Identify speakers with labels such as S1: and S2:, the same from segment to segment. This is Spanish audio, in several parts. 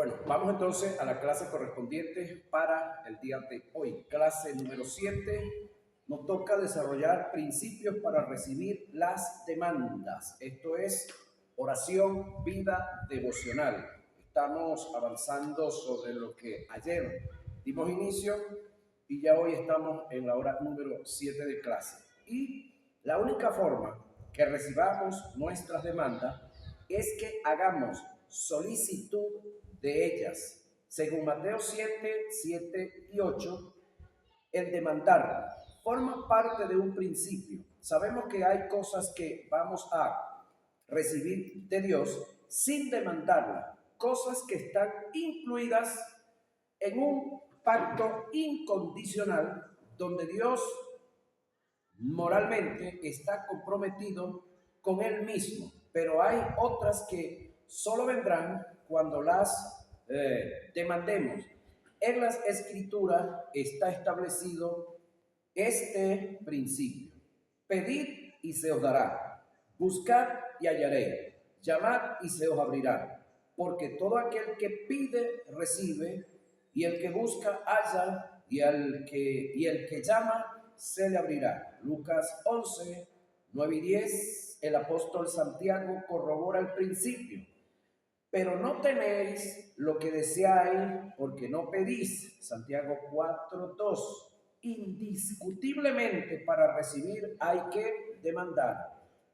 S1: Bueno, vamos entonces a la clase correspondiente para el día de hoy. Clase número 7. Nos toca desarrollar principios para recibir las demandas. Esto es oración, vida devocional. Estamos avanzando sobre lo que ayer dimos inicio y ya hoy estamos en la hora número 7 de clase. Y la única forma que recibamos nuestras demandas es que hagamos solicitud de ellas. Según Mateo 7, 7 y 8, el demandar forma parte de un principio. Sabemos que hay cosas que vamos a recibir de Dios sin demandarla, cosas que están incluidas en un pacto incondicional donde Dios moralmente está comprometido con Él mismo, pero hay otras que solo vendrán cuando las demandemos. En las Escrituras está establecido este principio: pedid y se os dará, buscad y hallaréis, llamad y se os abrirá, porque todo aquel que pide recibe, y el que busca halla, y el que llama se le abrirá. Lucas 11, 9 y 10, el apóstol Santiago corrobora el principio. Pero no tenéis lo que deseáis porque no pedís. Santiago 4, 2. Indiscutiblemente para recibir hay que demandar.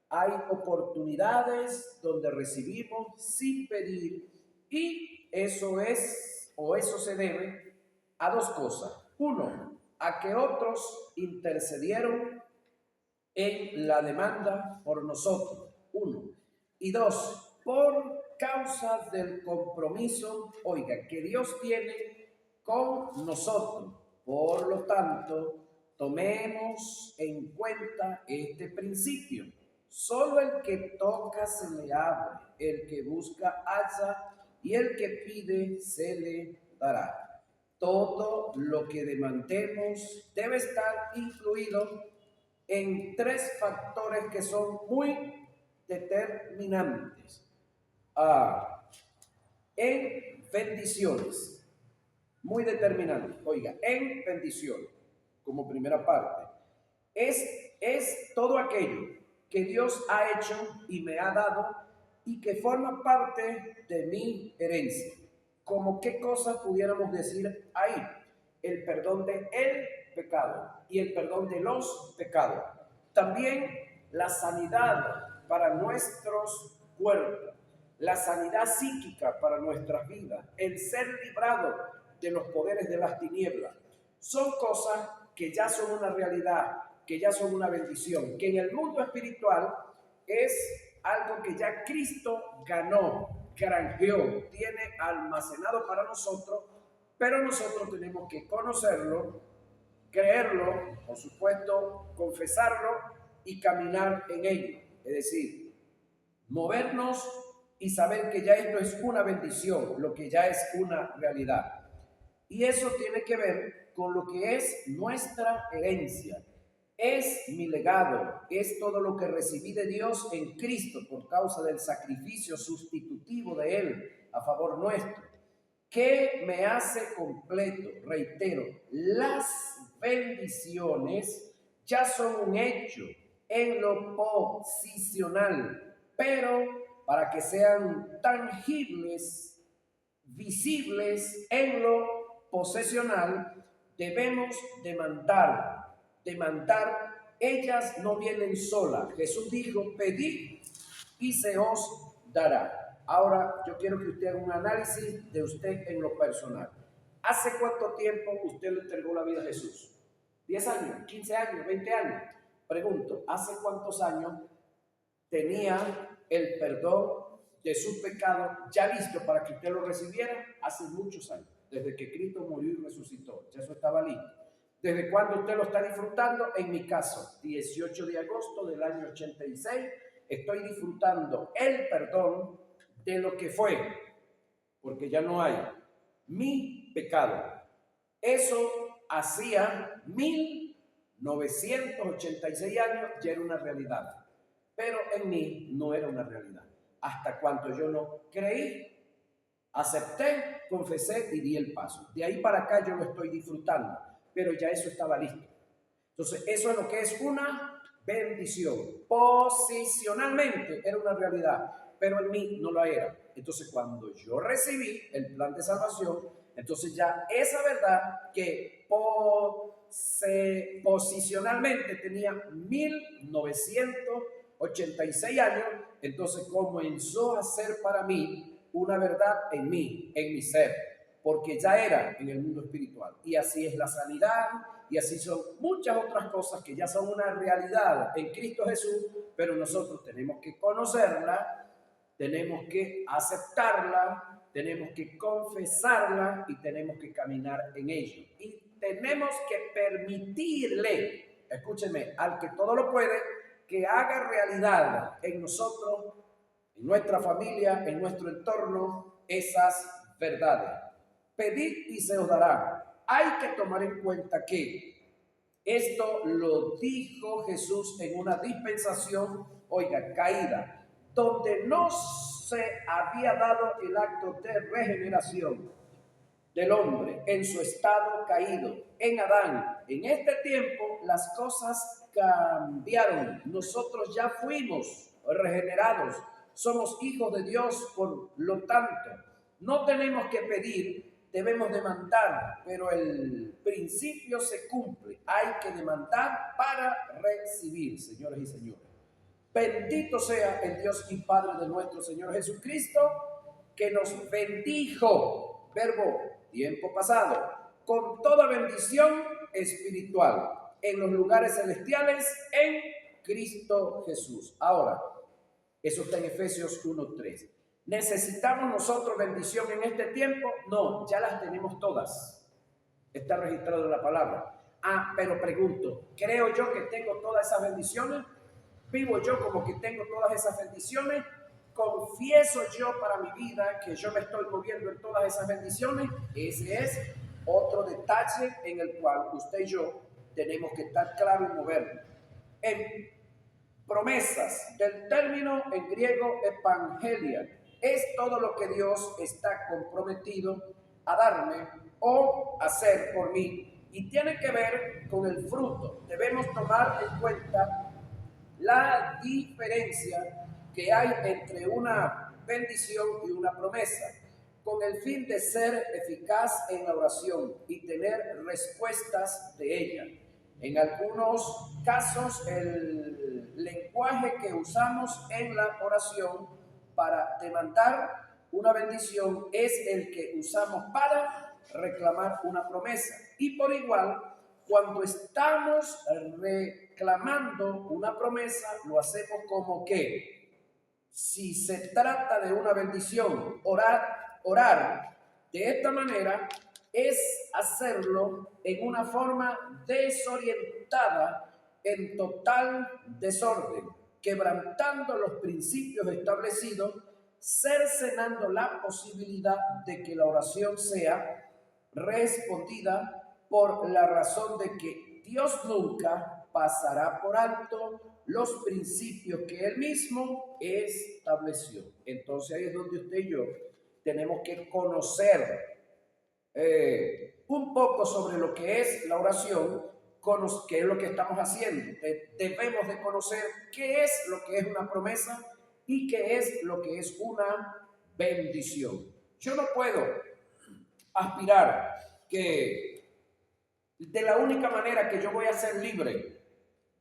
S1: Hay oportunidades donde recibimos sin pedir, y eso es, o eso se debe a dos cosas. Uno, a que otros intercedieron en la demanda por nosotros. Uno. Y dos, por causa del compromiso, que Dios tiene con nosotros. Por lo tanto, tomemos en cuenta este principio. Solo el que toca se le abre, el que busca halla, y el que pide se le dará. Todo lo que demandemos debe estar incluido en tres factores que son muy determinantes. En bendiciones, muy determinantes. En bendiciones, como primera parte, es todo aquello que Dios ha hecho y me ha dado y que forma parte de mi herencia. ¿Como qué cosas pudiéramos decir ahí? El perdón de el pecado y el perdón de los pecados. También la sanidad para nuestros cuerpos, la sanidad psíquica para nuestras vidas, el ser librado de los poderes de las tinieblas. Son cosas que ya son una realidad, que ya son una bendición, que en el mundo espiritual es algo que ya Cristo ganó, granjeó, tiene almacenado para nosotros, pero nosotros tenemos que conocerlo, creerlo, por supuesto, confesarlo y caminar en ello. Es decir, movernos y saber que ya esto es una bendición, lo que ya es una realidad. Y eso tiene que ver con lo que es nuestra herencia. Es mi legado, es todo lo que recibí de Dios en Cristo por causa del sacrificio sustitutivo de Él a favor nuestro, que me hace completo. Reitero, las bendiciones ya son un hecho en lo posicional, pero para que sean tangibles, visibles en lo posesional, debemos demandar. Ellas no vienen solas. Jesús dijo: pedid y se os dará. Ahora yo quiero que usted haga un análisis de usted en lo personal. ¿Hace cuánto tiempo usted le entregó la vida a Jesús? ¿10 años? ¿15 años? ¿20 años? Pregunto, ¿hace cuántos años tenía el perdón de sus pecados ya listo para que usted lo recibiera? Hace muchos años, desde que Cristo murió y resucitó, ya eso estaba listo. ¿Desde cuándo usted lo está disfrutando? En mi caso, 18 de agosto del año 86, estoy disfrutando el perdón de lo que fue, porque ya no hay mi pecado. Eso hacía 1986 años, ya era una realidad, pero en mí no era una realidad. Hasta cuando yo no creí Acepté, confesé y di el paso. De ahí para acá yo lo estoy disfrutando, pero ya eso estaba listo. Entonces, eso es lo que es una bendición. Posicionalmente era una realidad, pero en mí no lo era. Entonces, cuando yo recibí el plan de salvación, entonces ya esa verdad que posicionalmente tenía 1986 años, entonces comenzó a ser para mí una verdad en mí, en mi ser, porque ya era en el mundo espiritual. Y así es la sanidad, y así son muchas otras cosas que ya son una realidad en Cristo Jesús, pero nosotros tenemos que conocerla, tenemos que aceptarla, tenemos que confesarla y tenemos que caminar en ello. Y tenemos que permitirle, escúcheme, al que todo lo puede, que haga realidad en nosotros, en nuestra familia, en nuestro entorno, esas verdades. Pedid y se os dará. Hay que tomar en cuenta que esto lo dijo Jesús en una dispensación, oiga, caída, donde no se había dado el acto de regeneración del hombre en su estado caído, en Adán. En este tiempo las cosas cambiaron. Nosotros ya fuimos regenerados. Somos hijos de Dios, por lo tanto, no tenemos que pedir, debemos demandar, pero el principio se cumple. Hay que demandar para recibir, señores y señores. Bendito sea el Dios y Padre de nuestro Señor Jesucristo, que nos bendijo, verbo, tiempo pasado, con toda bendición espiritual en los lugares celestiales en Cristo Jesús. Ahora, eso está en Efesios 1:3. ¿Necesitamos nosotros bendición en este tiempo? No, ya las tenemos todas. Está registrado en la palabra. Pero pregunto, ¿creo yo que tengo todas esas bendiciones? ¿Vivo yo como que tengo todas esas bendiciones? ¿Confieso yo para mi vida que yo me estoy moviendo en todas esas bendiciones? Ese es otro detalle en el cual usted y yo tenemos que estar claros y movernos. En promesas del término en griego evangelia, es todo lo que Dios está comprometido a darme o hacer por mí, y tiene que ver con el fruto. Debemos tomar en cuenta la diferencia que hay entre una bendición y una promesa, con el fin de ser eficaz en la oración y tener respuestas de ella. En algunos casos, el lenguaje que usamos en la oración para demandar una bendición es el que usamos para reclamar una promesa. Y por igual, cuando estamos reclamando una promesa, lo hacemos como que, si se trata de una bendición, orar de esta manera es hacerlo en una forma desorientada, en total desorden, quebrantando los principios establecidos, cercenando la posibilidad de que la oración sea respondida, por la razón de que Dios nunca pasará por alto los principios que Él mismo estableció. Entonces ahí es donde usted y yo tenemos que conocer un poco sobre lo que es la oración, qué es lo que estamos haciendo. Debemos de conocer qué es lo que es una promesa y qué es lo que es una bendición. Yo no puedo aspirar que de la única manera que yo voy a ser libre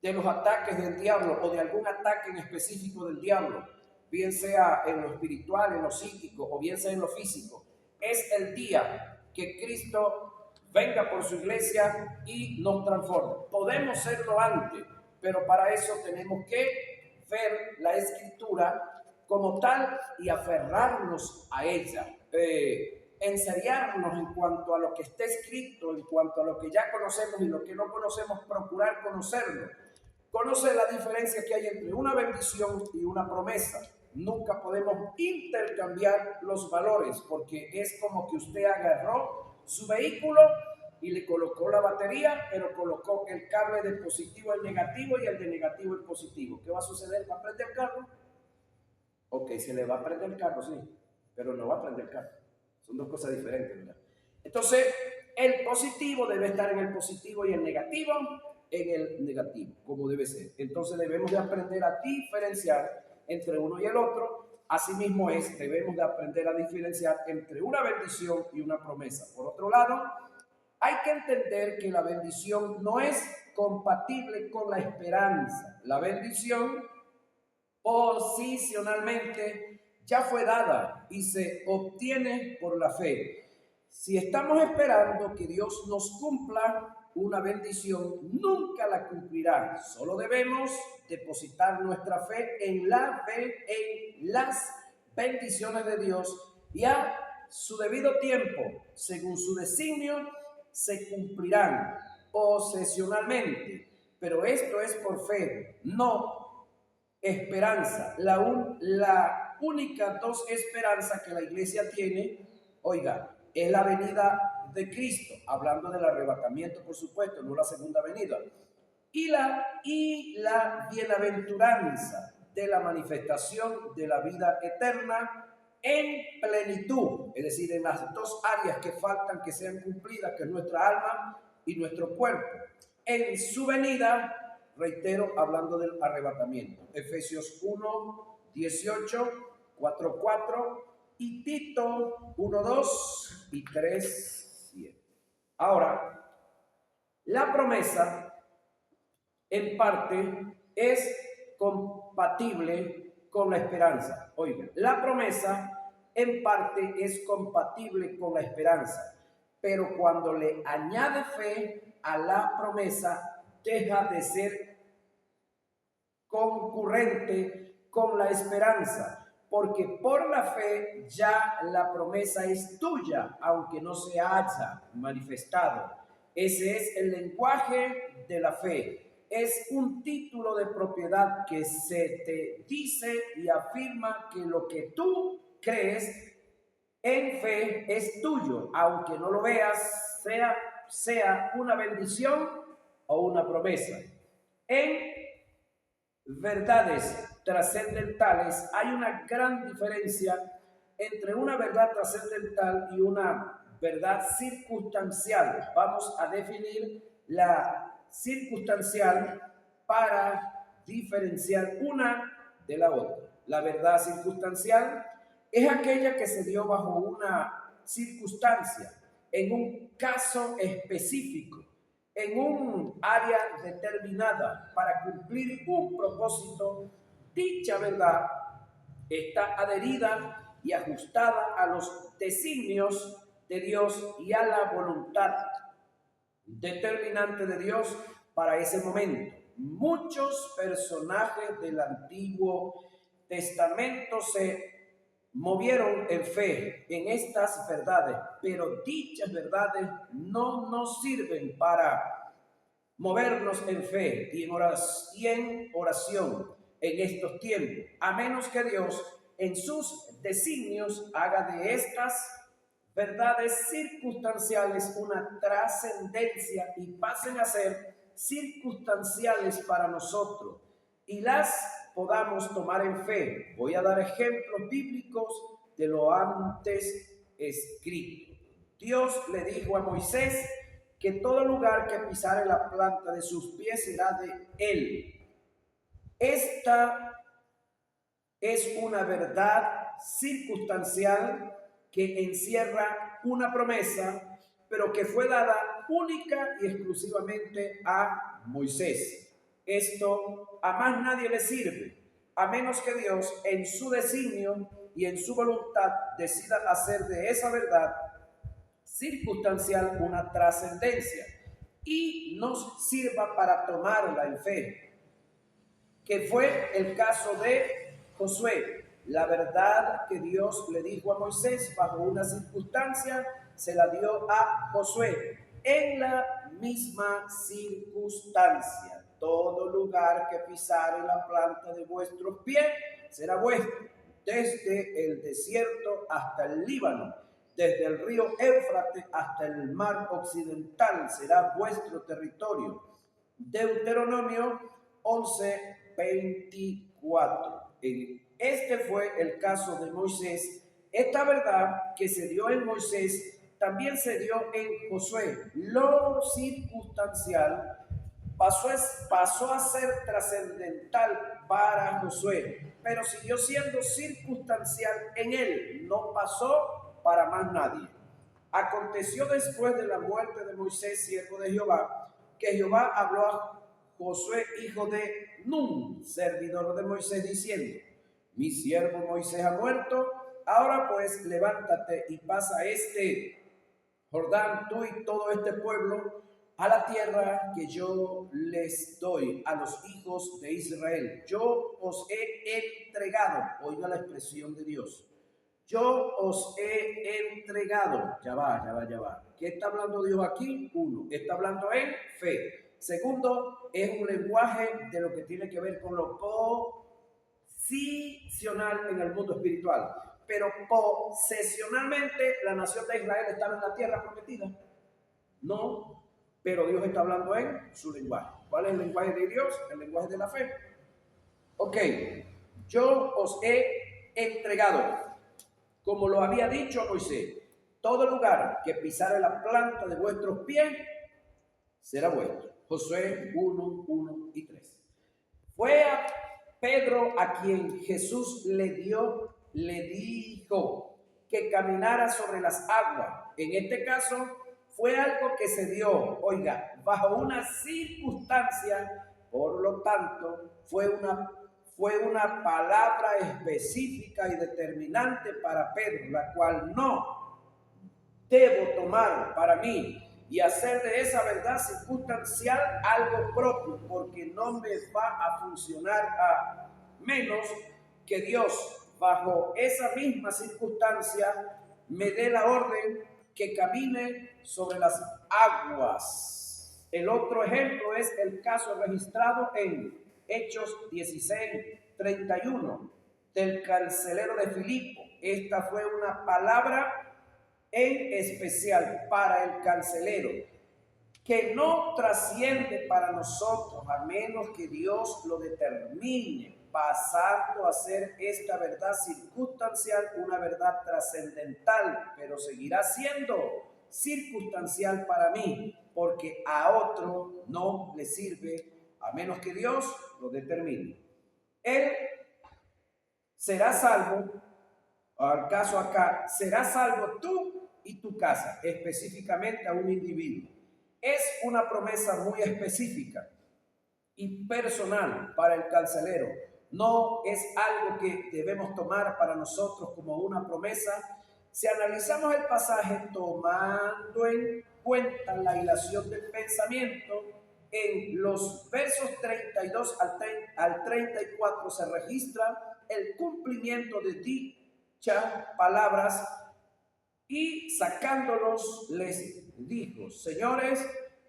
S1: de los ataques del diablo o de algún ataque en específico del diablo, bien sea en lo espiritual, en lo psíquico o bien sea en lo físico, es el día que Cristo venga por su iglesia y nos transforme. Podemos serlo antes, pero para eso tenemos que ver la Escritura como tal y aferrarnos a ella. Enseriarnos en cuanto a lo que está escrito, en cuanto a lo que ya conocemos y lo que no conocemos, procurar conocerlo. Conoce la diferencia que hay entre una bendición y una promesa. Nunca podemos intercambiar los valores, porque es como que usted agarró su vehículo y le colocó la batería, pero colocó el cable del positivo al negativo y el de negativo al positivo. ¿Qué va a suceder? ¿Va a prender el carro? Ok, se le va a prender el carro, sí, pero no va a prender el carro. Son dos cosas diferentes, ¿verdad? Entonces, el positivo debe estar en el positivo y el negativo en el negativo, como debe ser. Entonces debemos de aprender a diferenciar entre uno y el otro. Asimismo debemos de aprender a diferenciar entre una bendición y una promesa. Por otro lado, hay que entender que la bendición no es compatible con la esperanza. La bendición posicionalmente ya fue dada y se obtiene por la fe. Si estamos esperando que Dios nos cumpla una bendición, nunca la cumplirá. Solo debemos depositar nuestra fe en las bendiciones de Dios y a su debido tiempo, según su designio, se cumplirán posesionalmente. Pero esto es por fe, no esperanza. La única dos esperanzas que la iglesia tiene, oiga, es la venida de Cristo, hablando del arrebatamiento, por supuesto, no la segunda venida, y la bienaventuranza de la manifestación de la vida eterna en plenitud, es decir, en las dos áreas que faltan que sean cumplidas, que es nuestra alma y nuestro cuerpo, en su venida, reitero, hablando del arrebatamiento. Efesios 1, 18, 4, 4 y Tito 1, 2 y 3, 7. Ahora, la promesa en parte es compatible con la esperanza. Oiga, la promesa en parte es compatible con la esperanza, pero cuando le añade fe a la promesa, deja de ser concurrente con la esperanza, porque por la fe ya la promesa es tuya, aunque no se haya manifestado. Ese es el lenguaje de la fe. Es un título de propiedad que se te dice y afirma que lo que tú crees en fe es tuyo, aunque no lo veas, sea una bendición o una promesa. En verdades trascendentales hay una gran diferencia entre una verdad trascendental y una verdad circunstancial. Vamos a definir la circunstancial para diferenciar una de la otra. La verdad circunstancial es aquella que se dio bajo una circunstancia, en un caso específico, en un área determinada para cumplir un propósito. Dicha verdad está adherida y ajustada a los designios de Dios y a la voluntad determinante de Dios para ese momento. Muchos personajes del Antiguo Testamento se movieron en fe en estas verdades, pero dichas verdades no nos sirven para movernos en fe y en oración en estos tiempos, a menos que Dios en sus designios haga de estas verdades circunstanciales una trascendencia y pasen a ser circunstanciales para nosotros y las podamos tomar en fe. Voy a dar ejemplos bíblicos de lo antes escrito. Dios le dijo a Moisés que todo lugar que pisare la planta de sus pies será de él. Esta es una verdad circunstancial que encierra una promesa, pero que fue dada única y exclusivamente a Moisés. Esto a más nadie le sirve, a menos que Dios en su designio y en su voluntad decida hacer de esa verdad circunstancial una trascendencia y nos sirva para tomarla en fe, que fue el caso de Josué. La verdad que Dios le dijo a Moisés bajo una circunstancia, se la dio a Josué en la misma circunstancia. Todo lugar que pisare la planta de vuestros pies será vuestro, desde el desierto hasta el Líbano, desde el río Éufrates hasta el mar occidental será vuestro territorio. Deuteronomio 11:24. Este fue el caso de Moisés Esta verdad que se dio en Moisés también se dio en Josué. Lo circunstancial pasó a ser trascendental para Josué, pero siguió siendo circunstancial en él, no pasó para más nadie. Aconteció después de la muerte de Moisés, siervo de Jehová, que Jehová habló a Josué, hijo de Nun, servidor de Moisés, diciendo: mi siervo Moisés ha muerto, ahora pues levántate y pasa este Jordán, tú y todo este pueblo, a la tierra que yo les doy a los hijos de Israel. Yo os he entregado, oiga la expresión de Dios, yo os he entregado. Ya va. ¿Qué está hablando Dios aquí? Uno, está hablando en fe. Segundo, es un lenguaje de lo que tiene que ver con lo posicional en el mundo espiritual. Pero posesionalmente la nación de Israel estaba en la tierra prometida. No, pero Dios está hablando en su lenguaje. ¿Cuál es el lenguaje de Dios? El lenguaje de la fe. Ok, yo os he entregado, como lo había dicho Moisés, todo lugar que pisare la planta de vuestros pies será vuestro. Josué 1, 1 y 3. Fue a Pedro a quien Jesús le dijo que caminara sobre las aguas. En este caso fue algo que se dio, oiga, bajo una circunstancia, por lo tanto, fue una palabra específica y determinante para Pedro, la cual no debo tomar para mí y hacer de esa verdad circunstancial algo propio, porque no me va a funcionar a menos que Dios, bajo esa misma circunstancia, me dé la orden que camine sobre las aguas. El otro ejemplo es el caso registrado en Hechos 16:31 del carcelero de Filipo. Esta fue una palabra en especial para el carcelero, que no trasciende para nosotros a menos que Dios lo determine, pasando a ser esta verdad circunstancial una verdad trascendental, pero seguirá siendo circunstancial para mí, porque a otro no le sirve a menos que Dios lo determine. Él será salvo, al caso acá, será salvo tú y tu casa, específicamente a un individuo. Es una promesa muy específica y personal para el carcelero. No es algo que debemos tomar para nosotros como una promesa. Si analizamos el pasaje tomando en cuenta la hilación del pensamiento, en los versos 32 al 34 se registra el cumplimiento de dichas palabras. Y sacándolos les dijo: señores,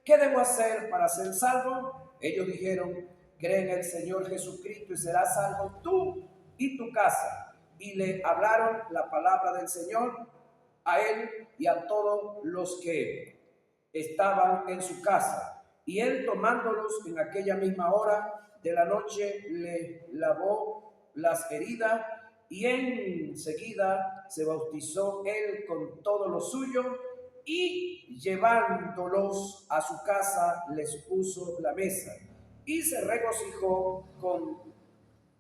S1: ¿qué debo hacer para ser salvo? Ellos dijeron: cree en el Señor Jesucristo y serás salvo tú y tu casa. Y le hablaron la palabra del Señor a él y a todos los que estaban en su casa. Y él, tomándolos en aquella misma hora de la noche, le lavó las heridas y enseguida se bautizó él con todo lo suyo, y llevándolos a su casa les puso la mesa y se regocijó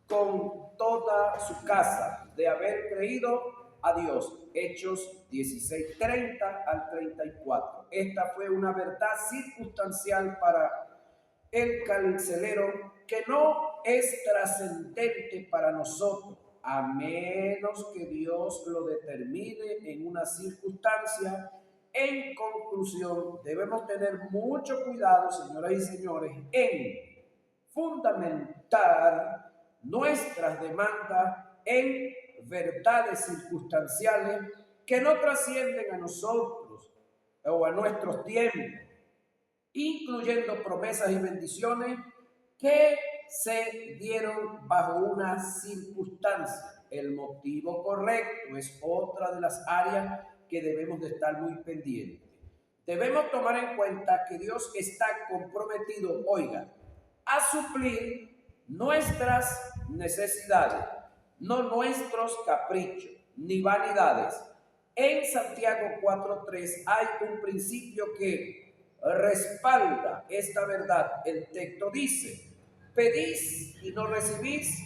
S1: con toda su casa de haber creído a Dios. Hechos 16:30 al 34. Esta fue una verdad circunstancial para el carcelero que no es trascendente para nosotros, a menos que Dios lo determine en una circunstancia. En conclusión, debemos tener mucho cuidado, señoras y señores, en fundamentar nuestras demandas en verdades circunstanciales que no trascienden a nosotros o a nuestros tiempos, incluyendo promesas y bendiciones que se dieron bajo una circunstancia. El motivo correcto es otra de las áreas que debemos de estar muy pendientes. Debemos tomar en cuenta que Dios está comprometido, oiga, a suplir nuestras necesidades, no nuestros caprichos. ni vanidades. En Santiago 4:3 hay un principio que respalda esta verdad. El texto dice: pedís y no recibís,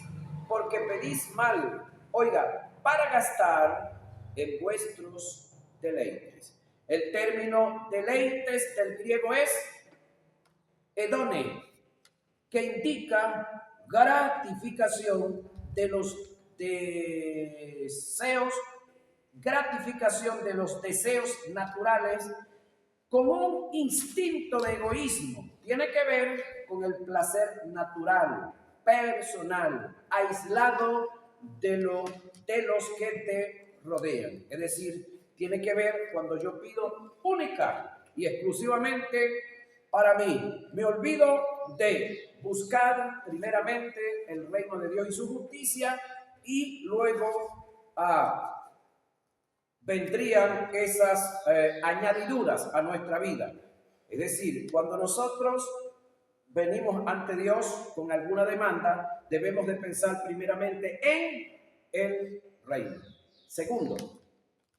S1: porque pedís mal, oiga, para gastar en vuestros deleites. El término deleites del griego es hedone, que indica gratificación de los deseos, gratificación de los deseos naturales, como un instinto de egoísmo. Tiene que ver con el placer natural, personal, aislado de los que te rodean. Es decir, tiene que ver cuando yo pido única y exclusivamente para mí. Me olvido de buscar primeramente el reino de Dios y su justicia, y luego vendrían esas añadiduras a nuestra vida. Es decir, cuando nosotros venimos ante Dios con alguna demanda, debemos de pensar primeramente en el reino. Segundo,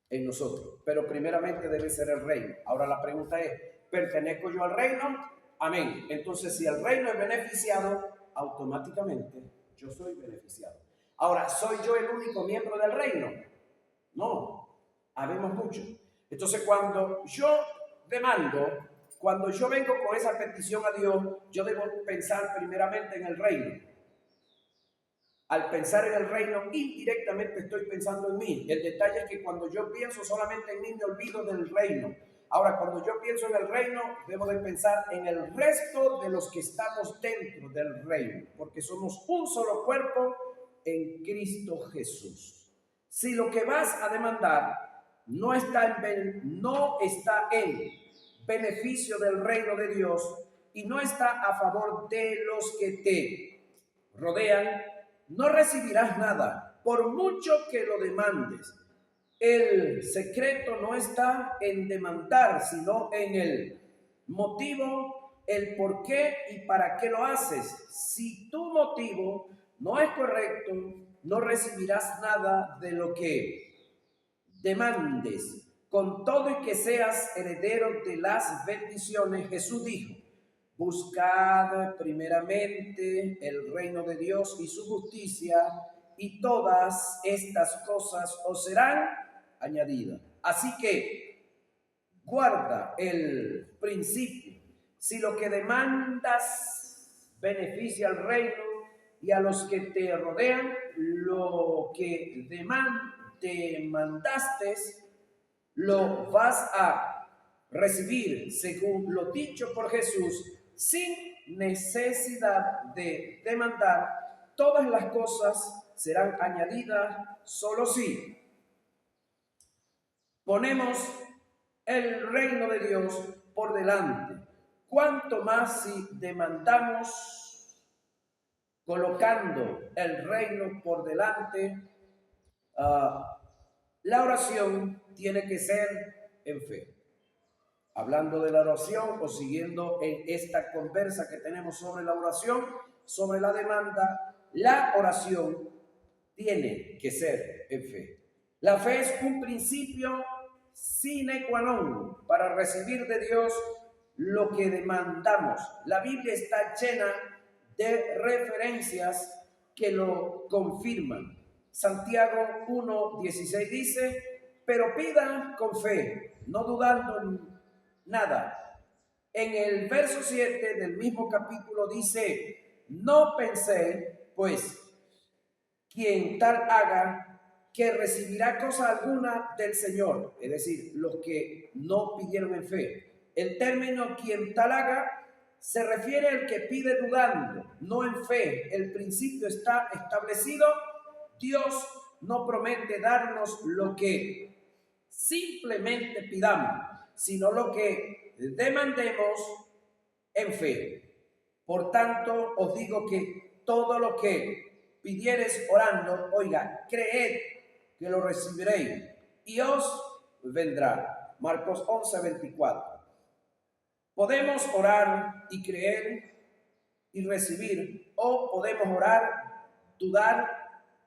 S1: en nosotros, pero primeramente debe ser el reino. Ahora la pregunta es: ¿pertenezco yo al reino? Amén. Entonces, si el reino es beneficiado, automáticamente yo soy beneficiado. Ahora, ¿soy yo el único miembro del reino? No, habemos muchos. Entonces, cuando yo demando, cuando yo vengo con esa petición a Dios, yo debo pensar primeramente en el reino. Al pensar en el reino, indirectamente estoy pensando en mí. El detalle es que cuando yo pienso solamente en mí, me olvido del reino. Ahora, cuando yo pienso en el reino, debo de pensar en el resto de los que estamos dentro del reino, porque somos un solo cuerpo en Cristo Jesús. Si lo que vas a demandar no está en beneficio del reino de Dios y no está a favor de los que te rodean, no recibirás nada, por mucho que lo demandes. El secreto no está en demandar, sino en el motivo, el por qué y para qué lo haces. Si tu motivo no es correcto, no recibirás nada de lo que demandes. Con todo y que seas heredero de las bendiciones, Jesús dijo: buscad primeramente el reino de Dios y su justicia, y todas estas cosas os serán añadidas. Así que guarda el principio. Si lo que demandas beneficia al reino y a los que te rodean, lo que demandaste lo vas a recibir según lo dicho por Jesús, sin necesidad de demandar. Todas las cosas serán añadidas solo si ponemos el reino de Dios por delante. Cuanto más si demandamos colocando el reino por delante, la oración tiene que ser en fe. Hablando de la oración o siguiendo en esta conversa que tenemos sobre la oración, sobre la demanda, la oración tiene que ser en fe. La fe es un principio sine qua non para recibir de Dios lo que demandamos. La Biblia está llena de referencias que lo confirman. Santiago 1:16 dice: pero pidan con fe, no dudando nada. En el verso 7 del mismo capítulo dice: no penséis, pues, quien tal haga, que recibirá cosa alguna del Señor. Es decir, los que no pidieron en fe. El término quien tal haga se refiere al que pide dudando, no en fe. El principio está establecido. Dios no promete darnos lo que simplemente pidamos, sino lo que demandemos en fe. Por tanto, os digo que todo lo que pidiereis orando, oiga, creed que lo recibiréis y os vendrá. Marcos 11:24. Podemos orar y creer y recibir, o podemos orar, dudar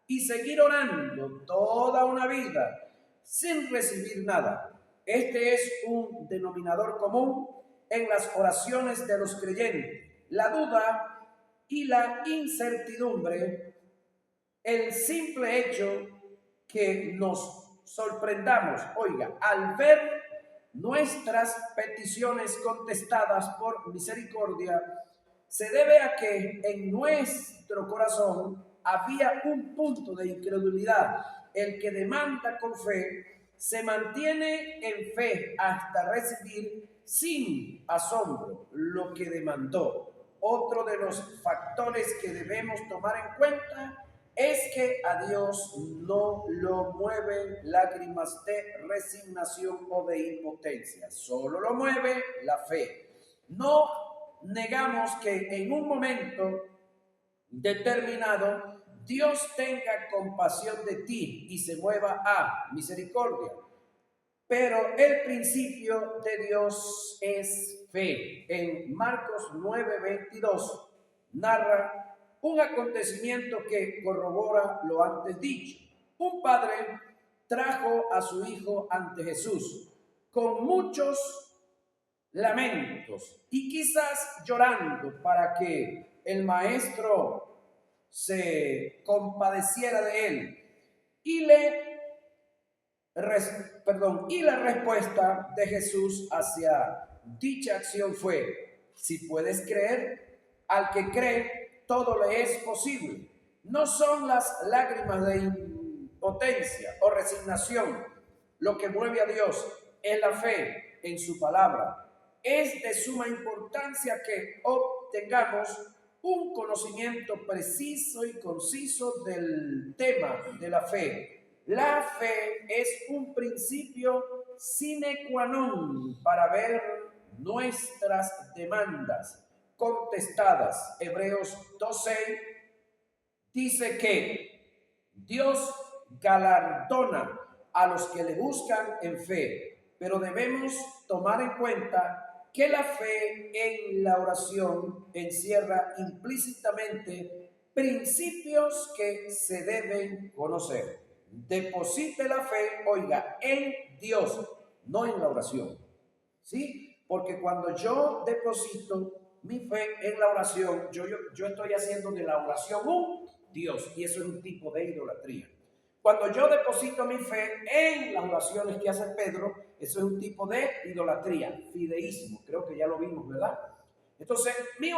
S1: y seguir orando toda una vida sin recibir nada. Este es un denominador común en las oraciones de los creyentes: la duda y la incertidumbre. El simple hecho que nos sorprendamos, oiga, al ver nuestras peticiones contestadas por misericordia, se debe a que en nuestro corazón había un punto de incredulidad. El que demanda con fe se mantiene en fe hasta recibir sin asombro lo que demandó. Otro de los factores que debemos tomar en cuenta es que a Dios no lo mueven lágrimas de resignación o de impotencia, solo lo mueve la fe. No negamos que en un momento determinado Dios tenga compasión de ti y se mueva a misericordia, pero el principio de Dios es fe. En Marcos 9:22 narra un acontecimiento que corrobora lo antes dicho. Un padre trajo a su hijo ante Jesús con muchos lamentos y quizás llorando para que el maestro se compadeciera de él. Y la respuesta de Jesús hacia dicha acción fue: si puedes creer, al que cree todo le es posible. No son las lágrimas de impotencia o resignación lo que mueve a Dios, es la fe en su palabra. Es de suma importancia que obtengamos un conocimiento preciso y conciso del tema de la fe. La fe es un principio sine qua non para ver nuestras demandas contestadas. Hebreos 12 dice que Dios galardona a los que le buscan en fe, pero debemos tomar en cuenta que la fe en la oración encierra implícitamente principios que se deben conocer. Deposite la fe, oiga, en Dios, no en la oración. ¿Sí? Porque cuando yo deposito mi fe en la oración, yo estoy haciendo de la oración un Dios, y eso es un tipo de idolatría. Cuando yo deposito mi fe en las oraciones que hace Pedro, eso es un tipo de idolatría, fideísmo, creo que ya lo vimos, ¿verdad? Entonces, mi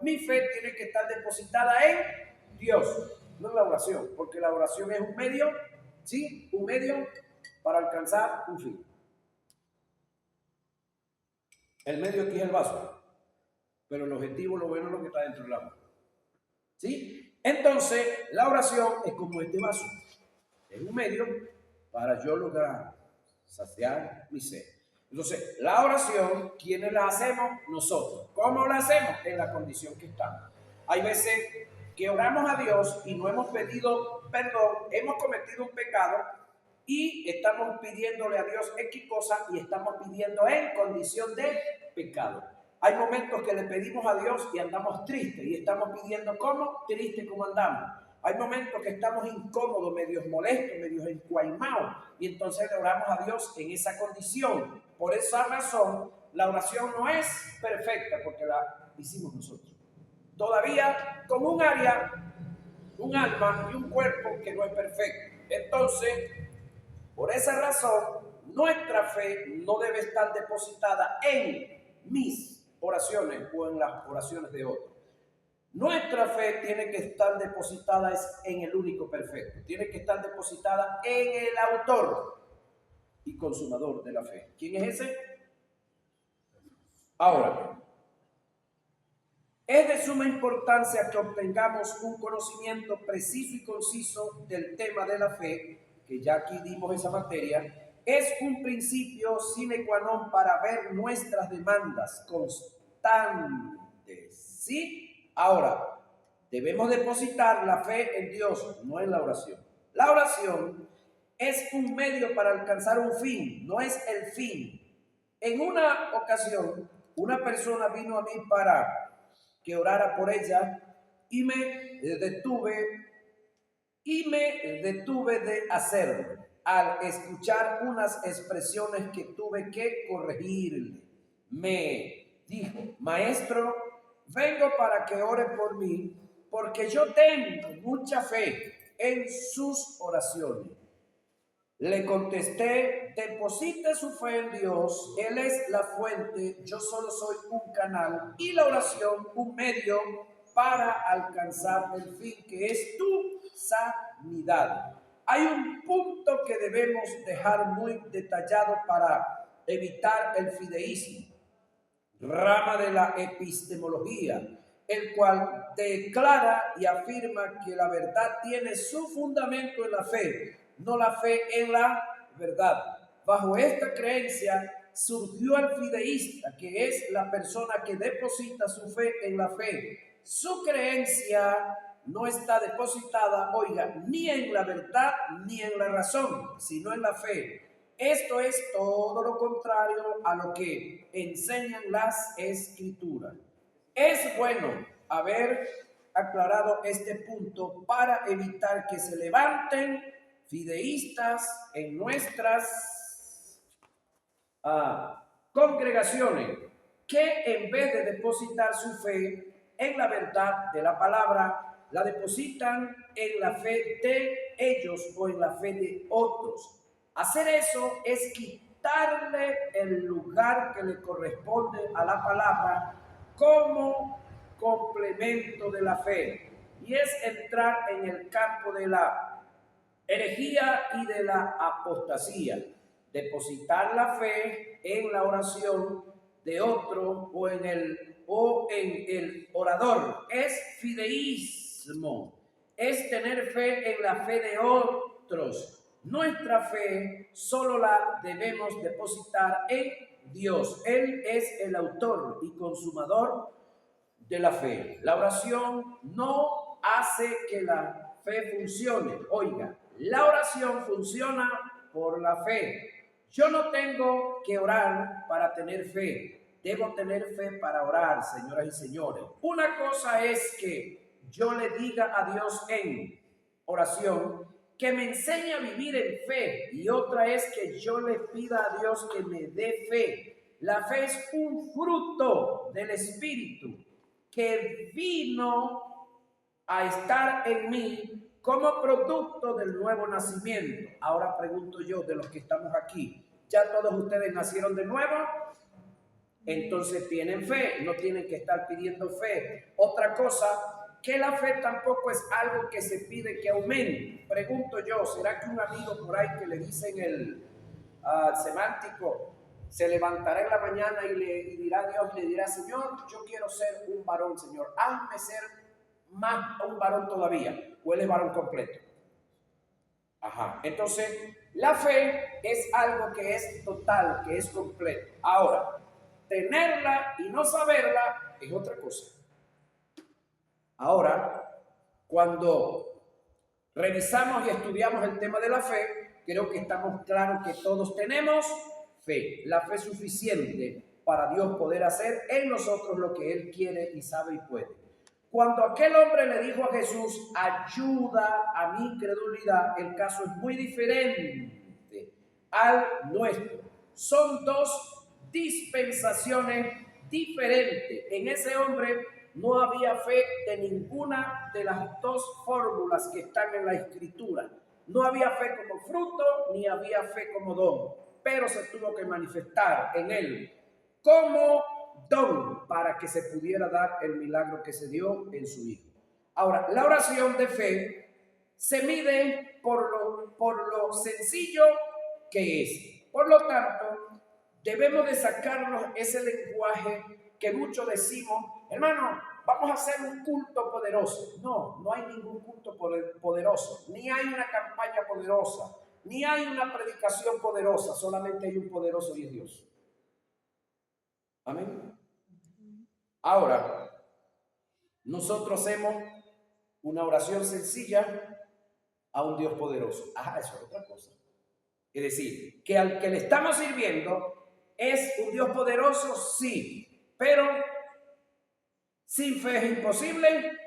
S1: mi fe tiene que estar depositada en Dios, no en la oración, porque la oración es un medio, ¿sí? Un medio para alcanzar un fin. El medio aquí es el vaso, pero el objetivo, lo bueno, es lo que está dentro del agua. ¿Sí? Entonces, la oración es como este vaso. Es un medio para yo lograr saciar mi sed. Entonces, la oración, ¿quiénes la hacemos? Nosotros. ¿Cómo la hacemos? En la condición que estamos. Hay veces que oramos a Dios y no hemos pedido perdón, hemos cometido un pecado y estamos pidiéndole a Dios X cosa y estamos pidiendo en condición de pecado. Hay momentos que le pedimos a Dios y andamos tristes y estamos pidiendo ¿cómo? Triste como andamos. Hay momentos que estamos incómodos, medios molestos, medios encuaimados y entonces le oramos a Dios en esa condición. Por esa razón, la oración no es perfecta porque la hicimos nosotros. Todavía con un área, un alma y un cuerpo que no es perfecto. Entonces, por esa razón, nuestra fe no debe estar depositada en mis oraciones o en las oraciones de otros. Nuestra fe tiene que estar depositada en el único perfecto. Tiene que estar depositada en el autor y consumador de la fe. ¿Quién es ese? Ahora, es de suma importancia que obtengamos un conocimiento preciso y conciso del tema de la fe, que ya aquí dimos esa materia. Es un principio sine qua non para ver nuestras demandas constantes. ¿Sí? Ahora, debemos depositar la fe en Dios, no en la oración. La oración es un medio para alcanzar un fin, no es el fin. En una ocasión, una persona vino a mí para que orara por ella y me detuve y me detuve de hacerlo al escuchar unas expresiones que tuve que corregirle. Me dijo: maestro, vengo para que ore por mí, porque yo tengo mucha fe en sus oraciones. Le contesté: deposite su fe en Dios, Él es la fuente, yo solo soy un canal, y la oración un medio para alcanzar el fin, que es tu sanidad. Hay un punto que debemos dejar muy detallado para evitar el fideísmo, rama de la epistemología, el cual declara y afirma que la verdad tiene su fundamento en la fe, no la fe en la verdad. Bajo esta creencia surgió el fideísta, que es la persona que deposita su fe en la fe. Su creencia no está depositada, oiga, ni en la verdad ni en la razón, sino en la fe. Esto es todo lo contrario a lo que enseñan las escrituras. Es bueno haber aclarado este punto para evitar que se levanten fideístas en nuestras congregaciones, que en vez de depositar su fe en la verdad de la palabra, la depositan en la fe de ellos o en la fe de otros. Hacer eso es quitarle el lugar que le corresponde a la palabra como complemento de la fe, y es entrar en el campo de la herejía y de la apostasía. Depositar la fe en la oración de otro o en el orador es fideísmo, es tener fe en la fe de otros. Nuestra fe solo la debemos depositar en Dios. Él es el autor y consumador de la fe. La oración no hace que la fe funcione. Oiga, la oración funciona por la fe. Yo no tengo que orar para tener fe. Debo tener fe para orar, señoras y señores. Una cosa es que yo le diga a Dios en oración que me enseñe a vivir en fe, y otra es que yo le pida a Dios que me dé fe. La fe es un fruto del Espíritu que vino a estar en mí como producto del nuevo nacimiento. Ahora pregunto yo, de los que estamos aquí, ¿ya todos ustedes nacieron de nuevo? Entonces tienen fe, no tienen que estar pidiendo fe. Otra cosa, que la fe tampoco es algo que se pide que aumente. Pregunto yo, ¿será que un amigo por ahí que le dicen el semántico se levantará en la mañana y dirá a Dios, le dirá: Señor, yo quiero ser un varón, Señor, hazme ser más un varón todavía, o él es varón completo? Ajá, entonces la fe es algo que es total, que es completo. Ahora, tenerla y no saberla es otra cosa. Ahora, cuando revisamos y estudiamos el tema de la fe, creo que estamos claros que todos tenemos fe, la fe suficiente para Dios poder hacer en nosotros lo que Él quiere y sabe y puede. Cuando aquel hombre le dijo a Jesús: ayuda a mi incredulidad, el caso es muy diferente al nuestro. Son dos dispensaciones diferentes. En ese hombre no había fe de ninguna de las dos fórmulas que están en la Escritura. No había fe como fruto, ni había fe como don, pero se tuvo que manifestar en él como don para que se pudiera dar el milagro que se dio en su hijo. Ahora, la oración de fe se mide por lo sencillo que es. Por lo tanto, debemos de sacarnos ese lenguaje que muchos decimos: hermano, vamos a hacer un culto poderoso. No, no hay ningún culto poderoso, ni hay una campaña poderosa, ni hay una predicación poderosa, solamente hay un poderoso y es Dios. Amén. Ahora, nosotros hacemos una oración sencilla a un Dios poderoso. Eso es otra cosa. Es decir, que al que le estamos sirviendo es un Dios poderoso, sí, pero sin fe es imposible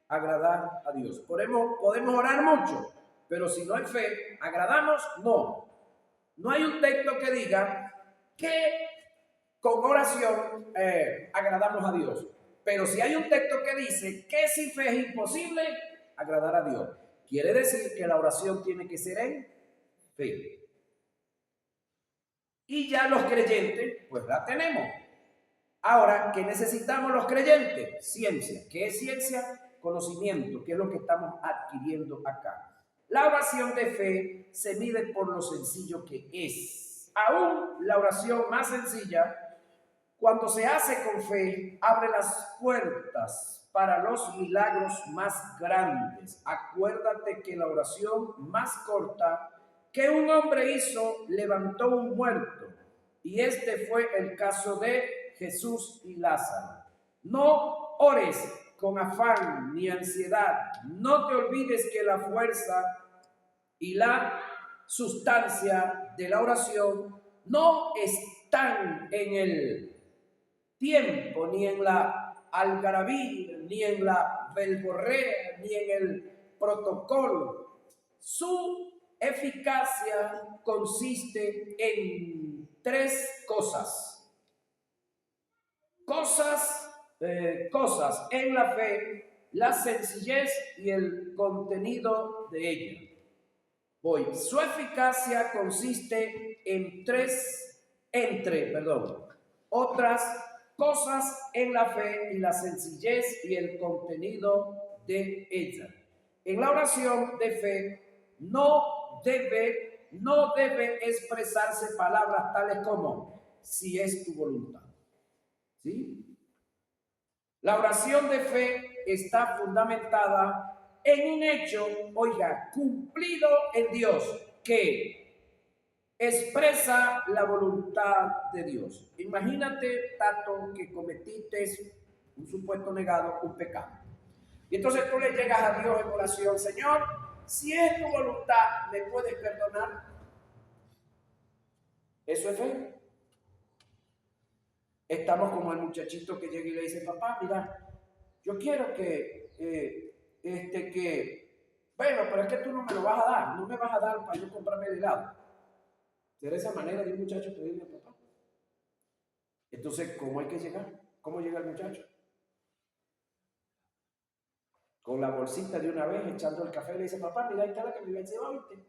S1: agradar a Dios. Podemos orar mucho, pero si no hay fe, ¿agradamos? No. No hay un texto que diga que con oración agradamos a Dios. Pero si hay un texto que dice que sin fe es imposible agradar a Dios. Quiere decir que la oración tiene que ser en fe. Y ya los creyentes, pues la tenemos. Ahora, ¿qué necesitamos los creyentes? Ciencia. ¿Qué es ciencia? Conocimiento, que es lo que estamos adquiriendo acá. La oración de fe se mide por lo sencillo que es. Aún la oración más sencilla, cuando se hace con fe, abre las puertas para los milagros más grandes. Acuérdate que la oración más corta que un hombre hizo levantó un muerto. Y este fue el caso de Jesús y Lázaro. No ores con afán ni ansiedad. No te olvides que la fuerza y la sustancia de la oración no están en el tiempo, ni en la algarabía, ni en la verborrea, ni en el protocolo. Su eficacia consiste en tres cosas. Cosas en la fe, la sencillez y el contenido de ella. Su eficacia consiste otras cosas en la fe y la sencillez y el contenido de ella. En la oración de fe no debe expresarse palabras tales como si es tu voluntad. ¿Sí? La oración de fe está fundamentada en un hecho, cumplido en Dios, que expresa la voluntad de Dios. Imagínate, Tato, que cometiste un supuesto negado, un pecado. Y entonces tú le llegas a Dios en oración: Señor, si es tu voluntad, ¿me puedes perdonar? Eso es fe. Estamos como el muchachito que llega y le dice: papá, mira, yo quiero bueno, pero es que tú no me lo vas a dar, no me vas a dar para yo comprarme el helado. De esa manera de un muchacho pedirle a papá. Entonces, ¿cómo hay que llegar? ¿Cómo llega el muchacho? Con la bolsita de una vez, echando el café, le dice: papá, mira, esta es la que me iba a llevar, ¿viste?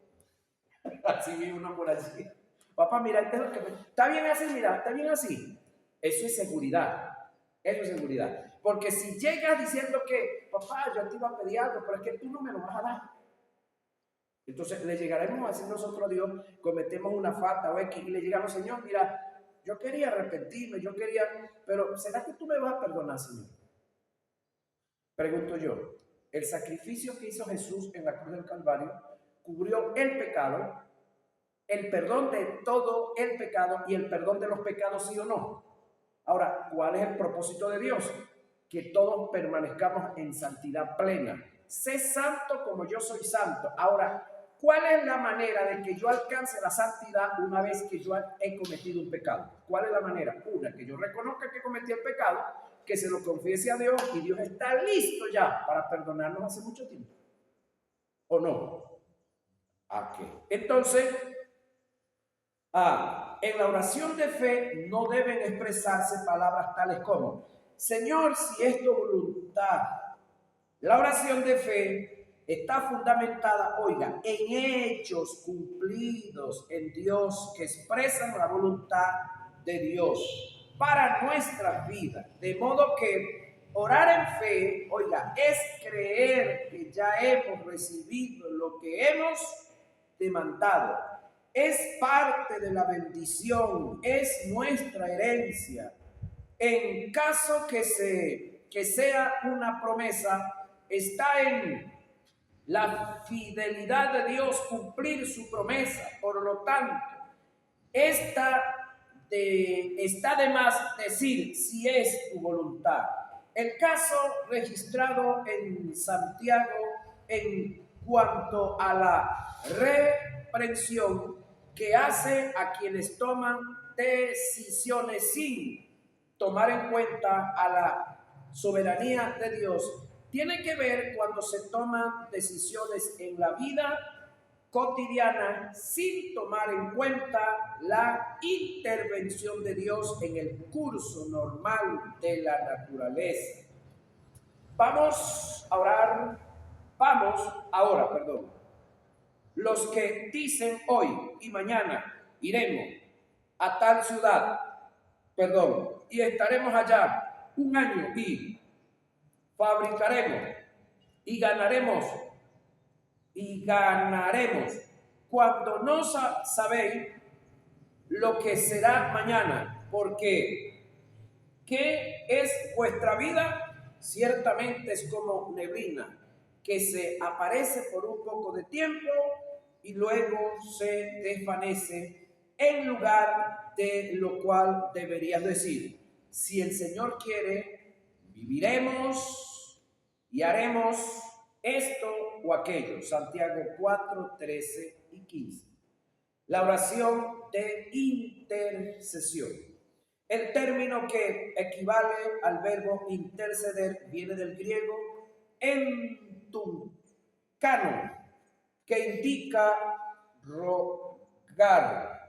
S1: Así viene uno por allí. Papá, mira, esta es la que me... Está bien así, mira, está bien así. Eso es seguridad. Eso es seguridad. Porque si llegas diciendo que, papá, yo te iba a pedir algo, pero es que tú no me lo vas a dar, entonces le llegaremos a decir nosotros a Dios, cometemos una falta o X, y le llegamos: Señor, mira, yo quería arrepentirme, pero ¿será que tú me vas a perdonar, Señor? Pregunto yo, ¿el sacrificio que hizo Jesús en la cruz del Calvario cubrió el pecado, el perdón de todo el pecado y el perdón de los pecados, sí o no? Ahora, ¿cuál es el propósito de Dios? Que todos permanezcamos en santidad plena. Sé santo como yo soy santo. Ahora, ¿cuál es la manera de que yo alcance la santidad una vez que yo he cometido un pecado? ¿Cuál es la manera? Una, que yo reconozca que cometí el pecado, que se lo confiese a Dios, y Dios está listo ya para perdonarnos hace mucho tiempo. ¿O no? ¿A qué? Entonces, en la oración de fe no deben expresarse palabras tales como: Señor, si es tu voluntad. La oración de fe está fundamentada, en hechos cumplidos en Dios que expresan la voluntad de Dios para nuestras vidas. De modo que orar en fe, es creer que ya hemos recibido lo que hemos demandado. Es parte de la bendición, es nuestra herencia. En caso que sea una promesa, está en la fidelidad de Dios cumplir su promesa. Por lo tanto, está de más decir si es tu voluntad. El caso registrado en Santiago en cuanto a la reprensión que hace a quienes toman decisiones sin tomar en cuenta a la soberanía de Dios, tiene que ver cuando se toman decisiones en la vida cotidiana sin tomar en cuenta la intervención de Dios en el curso normal de la naturaleza. Vamos ahora, perdón. Los que dicen hoy y mañana iremos a tal ciudad, perdón, y estaremos allá un año y fabricaremos y ganaremos cuando no sabéis lo que será mañana, porque ¿qué es vuestra vida? Ciertamente es como neblina que se aparece por un poco de tiempo y luego se desvanece, en lugar de lo cual deberías decir: si el Señor quiere, viviremos y haremos esto o aquello. Santiago 4, 13 y 15. La oración de intercesión. El término que equivale al verbo interceder viene del griego entuncano, que indica rogar,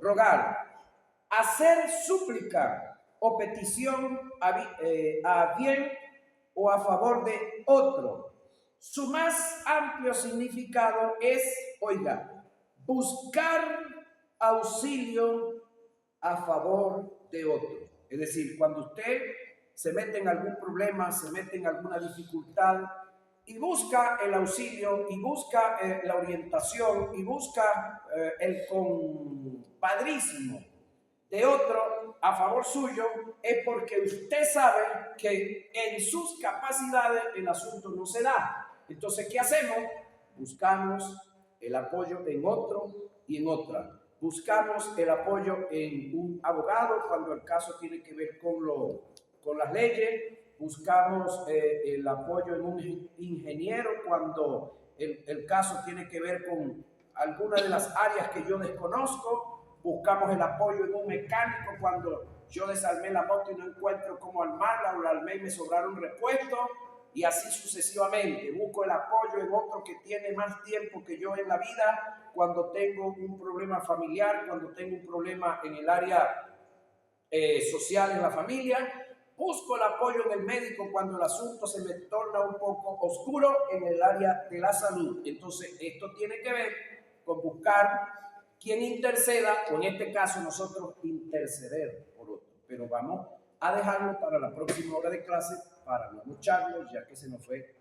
S1: rogar, hacer súplica o petición a bien o a favor de otro. Su más amplio significado es, buscar auxilio a favor de otro. Es decir, cuando usted se mete en algún problema, se mete en alguna dificultad y busca el auxilio y busca la orientación y busca el compadrísimo de otro a favor suyo, es porque usted sabe que en sus capacidades el asunto no se da. Entonces, ¿qué hacemos? Buscamos el apoyo en otro y en otra. Buscamos el apoyo en un abogado cuando el caso tiene que ver con las leyes. Buscamos el apoyo en un ingeniero cuando el caso tiene que ver con alguna de las áreas que yo desconozco. Buscamos el apoyo en un mecánico cuando yo desarmé la moto y no encuentro cómo armarla, o la armé y me sobraron repuestos, y así sucesivamente. Busco el apoyo en otro que tiene más tiempo que yo en la vida, cuando tengo un problema familiar, cuando tengo un problema en el área social en la familia. Busco el apoyo en el médico cuando el asunto se me torna un poco oscuro en el área de la salud. Entonces, esto tiene que ver con buscar quien interceda, o en este caso nosotros interceder por otro. Pero vamos a dejarlo para la próxima hora de clase para no lucharlo, ya que se nos fue